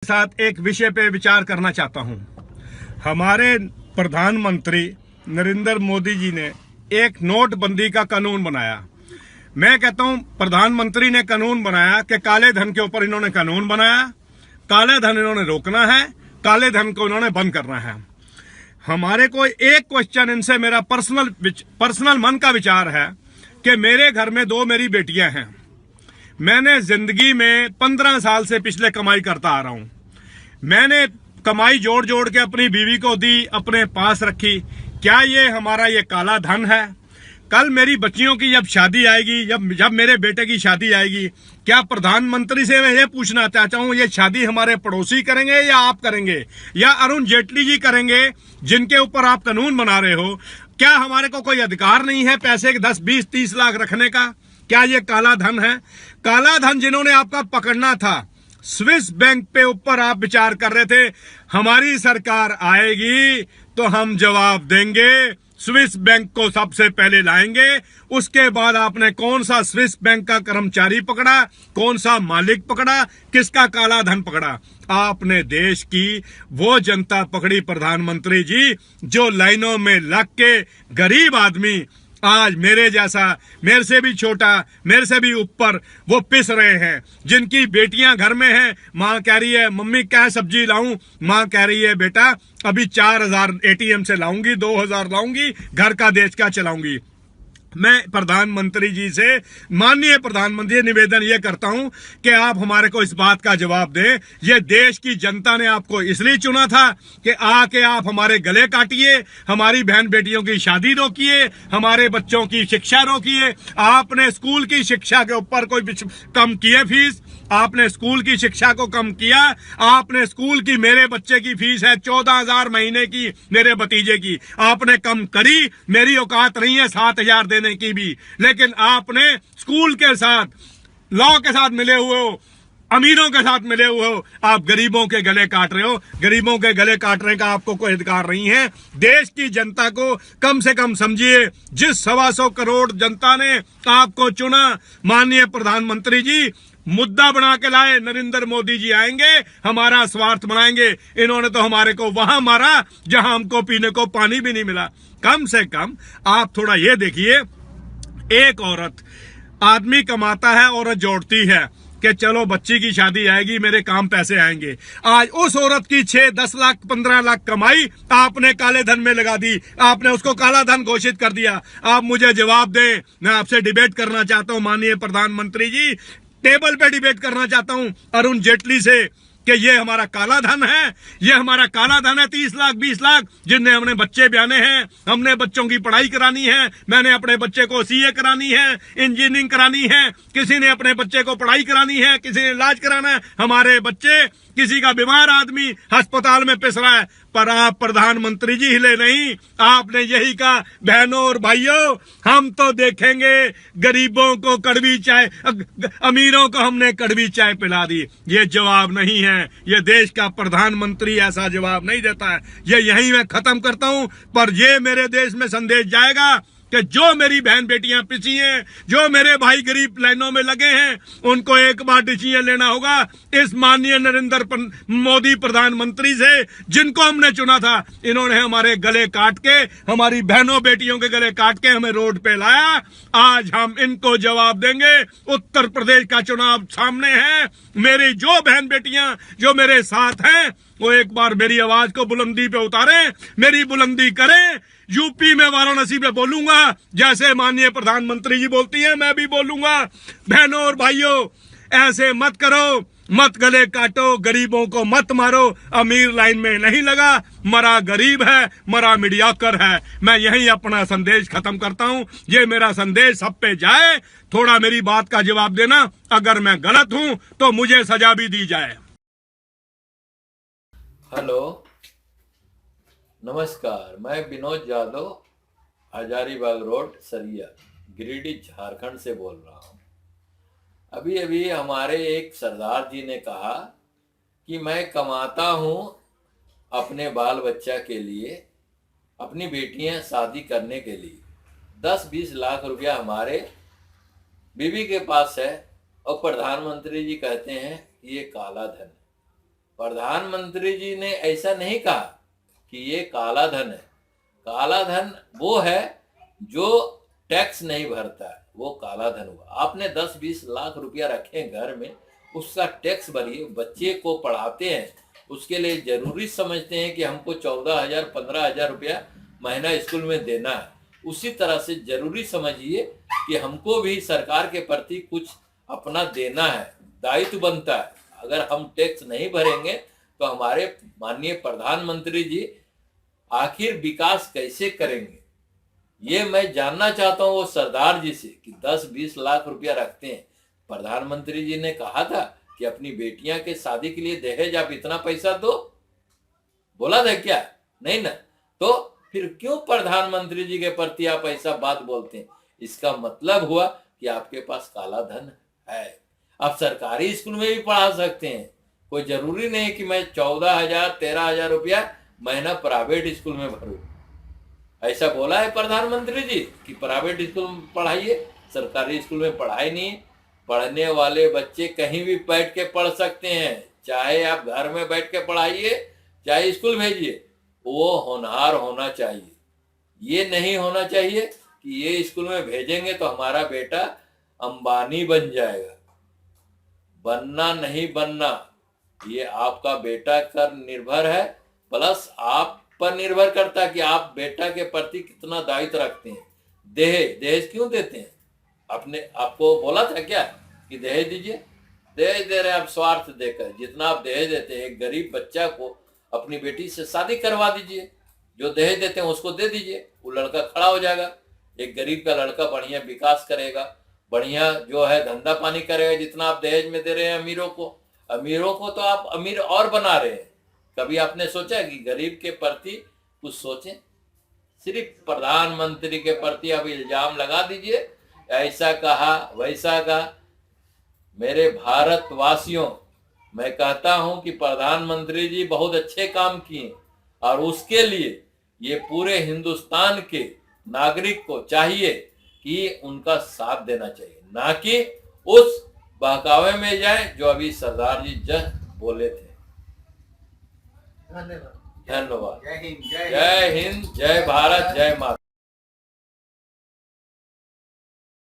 साथ एक विषय पे विचार करना चाहता हूं। हमारे प्रधानमंत्री नरेंद्र मोदी जी ने एक नोटबंदी का कानून बनाया। मैं कहता हूं प्रधानमंत्री ने कानून बनाया कि काले धन के ऊपर इन्होंने कानून बनाया, काले धन इन्होंने रोकना है, काले धन को इन्होंने बंद करना है। हमारे को एक क्वेश्चन इनसे मेरा पर्सनल मन का विचार है कि मेरे घर में 2 मेरी बेटियां हैं। मैंने जिंदगी में 15 साल से पिछले कमाई करता आ रहा हूं। मैंने कमाई जोड़ जोड़ के अपनी बीवी को दी, अपने पास रखी। क्या ये हमारा ये काला धन है? कल मेरी बच्चियों की जब शादी आएगी, जब मेरे बेटे की शादी आएगी, क्या प्रधानमंत्री से मैं ये पूछना चाहता हूं, ये शादी हमारे पड़ोसी करेंगे या आप करेंगे या अरुण जेटली जी करेंगे जिनके ऊपर आप कानून बना रहे हो? क्या हमारे को कोई अधिकार नहीं है पैसे के 10, 20, 30 लाख रखने का? क्या ये काला धन है? काला धन जिन्होंने आपका पकड़ना था, स्विस बैंक पे ऊपर आप विचार कर रहे थे। हमारी सरकार आएगी तो हम जवाब देंगे। स्विस बैंक को सबसे पहले लाएंगे। उसके बाद आपने कौन सा स्विस बैंक का कर्मचारी पकड़ा, कौन सा मालिक पकड़ा, किसका काला धन पकड़ा? आपने देश की वो जनता पकड़ी प्रधानमंत्री जी, जो लाइनों में लग के गरीब आदमी आज मेरे जैसा, मेरे से भी छोटा, मेरे से भी ऊपर वो पिस रहे हैं, जिनकी बेटियां घर में हैं। माँ कह रही है मम्मी क्या सब्जी लाऊं? माँ कह रही है बेटा अभी 4000 एटीएम से लाऊंगी, 2000 लाऊंगी, घर का देश का चलाऊंगी। मैं प्रधानमंत्री जी से, माननीय प्रधानमंत्री, निवेदन ये करता हूं कि आप हमारे को इस बात का जवाब दें। ये देश की जनता ने आपको इसलिए चुना था कि आके आप हमारे गले काटिए, हमारी बहन बेटियों की शादी रोकिए, हमारे बच्चों की शिक्षा रोकिए। आपने स्कूल की शिक्षा के ऊपर कोई कम किए फीस? आपने स्कूल की शिक्षा को कम किया? आपने स्कूल की, मेरे बच्चे की फीस है 14,000 महीने की, मेरे भतीजे की, आपने कम करी। मेरी औकात नहीं है 7,000 देने की भी, लेकिन आपने स्कूल के साथ, लॉ के साथ मिले हुए हो, अमीरों के साथ मिले हुए हो, आप गरीबों के गले काट रहे हो। गरीबों के गले काटने का आपको कोई अधिकार नहीं है। देश की जनता को कम से कम समझिए। जिस 125 करोड़ जनता ने आपको चुना, माननीय प्रधानमंत्री जी, मुद्दा बना के लाए। नरेंद्र मोदी जी आएंगे, हमारा स्वार्थ बनाएंगे। इन्होंने तो हमारे को वहां मारा जहां हमको पीने को पानी भी नहीं मिला। कम से कम आप थोड़ा ये देखिए, एक औरत, आदमी कमाता है, औरत जोड़ती है कि चलो बच्ची की शादी आएगी, मेरे काम पैसे आएंगे। आज उस औरत की 6, 10 लाख, 15 लाख कमाई आपने काले धन में लगा दी। आपने उसको काला धन घोषित कर दिया। आप मुझे जवाब दें। मैं आपसे डिबेट करना चाहता हूं माननीय प्रधानमंत्री जी, टेबल पे डिबेट करना चाहता हूं अरुण जेटली से कि ये हमारा काला धन है। ये हमारा काला धन है 30 लाख, 20 लाख, जिनने हमने बच्चे ब्याने हैं, हमने बच्चों की पढ़ाई करानी है। मैंने अपने बच्चे को सीए करानी है, इंजीनियरिंग करानी है, किसी ने अपने बच्चे को पढ़ाई करानी है, किसी ने इलाज कराना है। हमारे बच्चे, किसी का बीमार आदमी अस्पताल में पिस रहा है, पर आप प्रधानमंत्री जी हिले नहीं। आपने यही कहा, बहनों और भाइयों, हम तो देखेंगे गरीबों को कड़वी चाय, अमीरों को हमने कड़वी चाय पिला दी। ये जवाब नहीं है। ये देश का प्रधानमंत्री ऐसा जवाब नहीं देता है। ये यहीं मैं खत्म करता हूं, पर ये मेरे देश में संदेश जाएगा कि जो मेरी बहन बेटियां पिसी हैं, जो मेरे भाई गरीब लाइनों में लगे हैं, उनको एक बार डिसीजन लेना होगा इस माननीय नरेंद्र मोदी प्रधानमंत्री से, जिनको हमने चुना था। इन्होंने हमारे गले काट के, हमारी बहनों बेटियों के गले काट के हमें रोड पे लाया। आज हम इनको जवाब देंगे। उत्तर प्रदेश का चुनाव सामने है। मेरी जो बहन बेटियां जो मेरे साथ हैं, वो एक बार मेरी आवाज को बुलंदी पे उतारें, मेरी बुलंदी करें। यूपी में वाराणसी में बोलूंगा जैसे माननीय प्रधानमंत्री जी बोलती हैं, मैं भी बोलूंगा। बहनों और भाइयों, ऐसे मत करो, मत गले काटो, गरीबों को मत मारो। अमीर लाइन में नहीं लगा, मरा गरीब है, मरा मीडियाकर है। मैं यही अपना संदेश खत्म करता हूं। ये मेरा संदेश सब पे जाए। थोड़ा मेरी बात का जवाब देना। अगर मैं गलत हूं तो मुझे सजा भी दी जाए। हेलो, नमस्कार। मैं विनोद यादव, हजारीबाग रोड, सरिया, गिरिडीह, झारखंड से बोल रहा हूँ। अभी अभी हमारे एक सरदार जी ने कहा कि मैं कमाता हूँ अपने बाल बच्चा के लिए, अपनी बेटियां शादी करने के लिए। 10-20 लाख रुपया हमारे बीवी के पास है और प्रधानमंत्री जी कहते हैं ये काला धन है। प्रधानमंत्री जी ने ऐसा नहीं कहा कि ये काला धन है। काला धन वो है जो टैक्स नहीं भरता है, वो काला धन हुआ। आपने 10-20 लाख रुपया रखे घर में, उसका टैक्स भरिए, बच्चे को पढ़ाते हैं, उसके लिए जरूरी समझते हैं कि हमको 14,000-15,000 रुपया महीना स्कूल में देना है। उसी तरह से जरूरी समझिए कि हमको भी सरकार के प्रति कुछ अपना देना है, दायित्व बनता है। अगर हम टैक्स नहीं भरेंगे तो हमारे माननीय प्रधानमंत्री जी आखिर विकास कैसे करेंगे? ये मैं जानना चाहता हूँ वो सरदार जी से कि 10-20 लाख रुपया रखते हैं। प्रधानमंत्री जी ने कहा था कि अपनी बेटियां के शादी के लिए दहेज आप इतना पैसा दो, बोला था क्या? नहीं ना। तो फिर क्यों प्रधानमंत्री जी के प्रति आप ऐसा बात बोलते हैं? इसका मतलब हुआ कि आपके पास काला धन है। आप सरकारी स्कूल में भी पढ़ा सकते हैं, कोई जरूरी नहीं कि मैं 14,000-13,000 रुपया महीना प्राइवेट स्कूल में भरूं। ऐसा बोला है प्रधानमंत्री जी कि प्राइवेट स्कूल में पढ़ाइए, सरकारी स्कूल में पढ़ाई नहीं। पढ़ने वाले बच्चे कहीं भी बैठ के पढ़ सकते हैं, चाहे आप घर में बैठ के पढ़ाइए चाहे स्कूल भेजिए, वो होनहार होना चाहिए। ये नहीं होना चाहिए कि ये स्कूल में भेजेंगे तो हमारा बेटा अंबानी बन जाएगा। बनना नहीं बनना ये आपका बेटा पर निर्भर है, प्लस आप पर निर्भर करता है कि आप बेटा के प्रति कितना दायित्व रखते हैं। दहेज क्यों देते हैं? आपने आपको बोला था क्या कि दहेज दीजिए? दहेज दे रहे हैं आप स्वार्थ देकर। जितना आप दहेज देते हैं, एक गरीब बच्चा को अपनी बेटी से शादी करवा दीजिए, जो दहेज देते हैं उसको दे दीजिए, वो लड़का खड़ा हो जाएगा। एक गरीब का लड़का बढ़िया विकास करेगा, बढ़िया जो है धंधा पानी करेगा। जितना आप दहेज में दे रहे हैं अमीरों को तो आप अमीर और बना रहे हैं। कभी आपने सोचा कि गरीब के प्रति कुछ सोचें? सिर्फ प्रधानमंत्री के प्रति आप इल्जाम लगा दीजिए, ऐसा कहा वैसा कहा। मेरे भारतवासियों, मैं कहता हूं कि प्रधानमंत्री जी बहुत अच्छे काम किए और उसके लिए ये पूरे हिंदुस्तान के नागरिक को चाहिए कि उनका साथ देना चाहिए, ना कि उस बहकावे में जाए जो अभी सरदार जी जस्ट बोले थे। धन्यवाद। जय हिंद, जय भारत, जय माता।